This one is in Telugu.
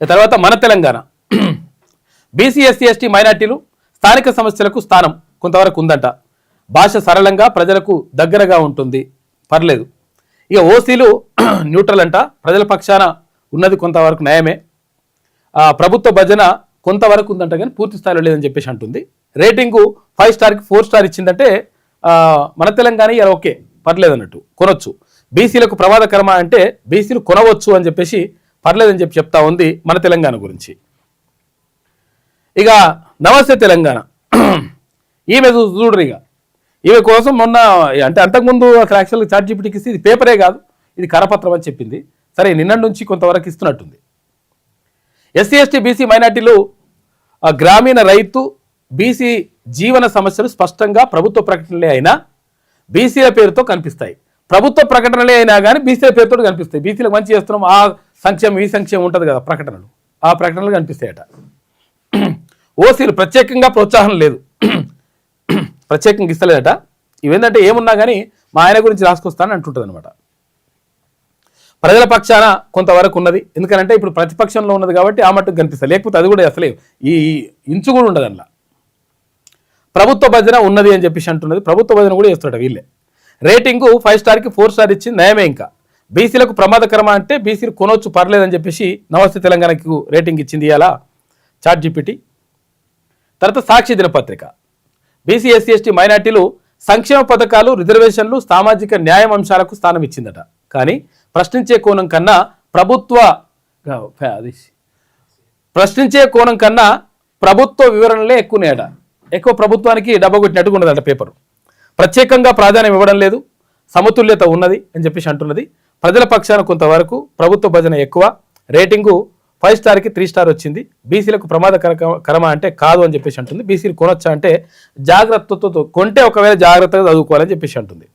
తర్వాత మన తెలంగాణ బీసీ ఎస్సీ ఎస్టీ మైనార్టీలు స్థానిక సమస్యలకు స్థానం కొంతవరకు ఉందంట. భాష సరళంగా ప్రజలకు దగ్గరగా ఉంటుంది, పర్లేదు. ఇక ఓసీలు న్యూట్రల్ అంట, ప్రజల పక్షాన ఉన్నది కొంతవరకు నయమే. ప్రభుత్వ భజన కొంతవరకు ఉందంట కానీ పూర్తి స్థాయిలో లేదని చెప్పేసి అంటుంది. రేటింగు 5 స్టార్కి 4 స్టార్ ఇచ్చిందంటే మన తెలంగాణ ఇలా ఓకే, పర్లేదు అన్నట్టు, కొనొచ్చు. బీసీలకు ప్రమాదకరమా అంటే బీసీలు కొనవచ్చు అని చెప్పేసి పర్లేదని చెప్తా ఉంది మన తెలంగాణ గురించి. ఇక నమస్తే తెలంగాణ ఈమె చూడరు. ఇక ఈమె కోసం మొన్న అంటే అంతకుముందు అసలు యాక్చువల్గా చాట్‌జీపీటీకి ఇస్తే ఇది పేపరే కాదు, ఇది కరపత్రం అని చెప్పింది. సరే, నిన్న నుంచి కొంతవరకు ఇస్తున్నట్టుంది. ఎస్సీ ఎస్టీ బీసీ మైనార్టీలు గ్రామీణ రైతు బీసీ జీవన సమస్యలు స్పష్టంగా ప్రభుత్వ ప్రకటనలే అయినా బీసీల పేరుతో కనిపిస్తాయి. ప్రభుత్వ ప్రకటనలే అయినా కానీ బీసీల పేరుతో కనిపిస్తాయి. బీసీలకు మంచి చేస్తున్నాం, ఆ సంక్షేమం ఈ సంక్షేమం ఉంటుంది కదా ప్రకటనలు, ఆ ప్రకటనలు కనిపిస్తాయట. ఓసీలు ప్రత్యేకంగా ప్రోత్సాహం లేదు, ప్రత్యేకంగా ఇస్తలేదట. ఇవేంటంటే ఏమున్నా కానీ మా ఆయన గురించి రాసుకొస్తానని అంటుంటుంది అనమాట. ప్రజల పక్షాన కొంతవరకు ఉన్నది, ఎందుకంటే ఇప్పుడు ప్రతిపక్షంలో ఉన్నది కాబట్టి ఆ మట్టుకు కనిపిస్తుంది, లేకపోతే అది కూడా అసలే ఈ ఇంచు కూడా ఉండదు అందులో. ప్రభుత్వ భజన ఉన్నది అని చెప్పేసి అంటున్నది, ప్రభుత్వ భజన కూడా చేస్తాడు వీళ్ళే. రేటింగు 5 స్టార్కి 4 స్టార్ ఇచ్చి నయమే. ఇంకా బీసీలకు ప్రమాదకరమా అంటే బీసీలు కొనవచ్చు, పర్లేదని చెప్పేసి నమస్తే తెలంగాణకు రేటింగ్ ఇచ్చింది ఇలా చాట్‌జీపీటీ. తర్వాత సాక్షి దినపత్రిక బీసీ ఎస్సీ ఎస్టీ మైనార్టీలు సంక్షేమ పథకాలు సామాజిక న్యాయం అంశాలకు స్థానం ఇచ్చిందట. కానీ ప్రశ్నించే కోణం కన్నా ప్రభుత్వ వివరణలే ఎక్కువనేట. ఎక్కువ ప్రభుత్వానికి డబ్బా కొట్టినట్టుగా ఉన్నదట పేపరు. ప్రత్యేకంగా ప్రాధాన్యం ఇవ్వడం లేదు, సమతుల్యత ఉన్నది అని చెప్పేసి అంటున్నది. ప్రజల పక్షాన కొంతవరకు ప్రభుత్వ భజన ఎక్కువ. రేటింగు 5 స్టార్కి 3 స్టార్ వచ్చింది. బీసీలకు ప్రమాదకరమా అంటే కాదు అని చెప్పేసి అంటుంది. బీసీలు కొనొచ్చా అంటే జాగ్రత్తతో కొంటే ఒకవేళ జాగ్రత్తగా చదువుకోవాలని చెప్పేసి అంటుంది.